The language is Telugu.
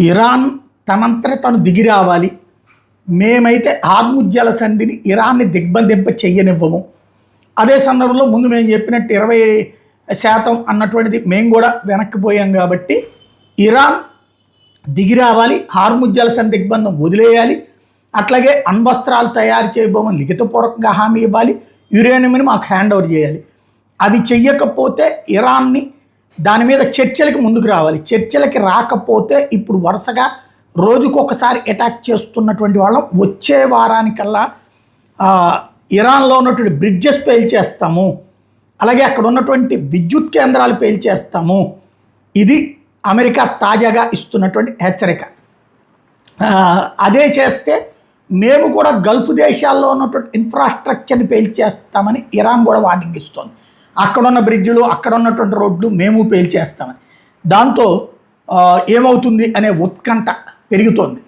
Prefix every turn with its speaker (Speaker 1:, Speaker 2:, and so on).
Speaker 1: ఇరాన్ తనంతట తను దిగి రావాలి, మేమైతే హార్ముజ్ జలసంధిని ఇరాన్ని దిగ్బంధింప చెయ్యనివ్వము, అదే సందర్భంలో ముందు మేము చెప్పినట్టు 20% అన్నటువంటిది మేము కూడా వెనక్కిపోయాం కాబట్టి ఇరాన్ దిగి రావాలి, హార్ముజ్ జలసంధి దిగ్బంధం వదిలేయాలి, అట్లాగే అణ్వస్త్రాలు తయారు చేయబోమని లిఖితపూర్వకంగా హామీ ఇవ్వాలి, యురేనియంని మాకు హ్యాండ్ ఓవర్ చేయాలి. అవి చెయ్యకపోతే ఇరాన్ని దాని మీద చర్చలకి ముందుకు రావాలి. చర్చలకి రాకపోతే ఇప్పుడు వరుసగా రోజుకొకసారి అటాక్ చేస్తున్నటువంటి వాళ్ళం వచ్చే వారానికల్లా ఇరాన్లో ఉన్నటువంటి బ్రిడ్జెస్ పేల్చేస్తాము, అలాగే అక్కడ ఉన్నటువంటి విద్యుత్ కేంద్రాలు పేల్చేస్తాము. ఇది అమెరికా తాజాగా ఇస్తున్నటువంటి హెచ్చరిక. అదే చేస్తే మేము కూడా గల్ఫ్ దేశాల్లో ఉన్నటువంటి ఇన్ఫ్రాస్ట్రక్చర్ని పేల్చేస్తామని ఇరాన్ కూడా వార్నింగ్ ఇస్తుంది. అక్కడున్న బ్రిడ్జ్లు, అక్కడ ఉన్నటువంటి రోడ్లు మేము పేల్చేస్తామని. దాంతో ఏమవుతుంది అనే ఉత్కంఠ పెరుగుతోంది.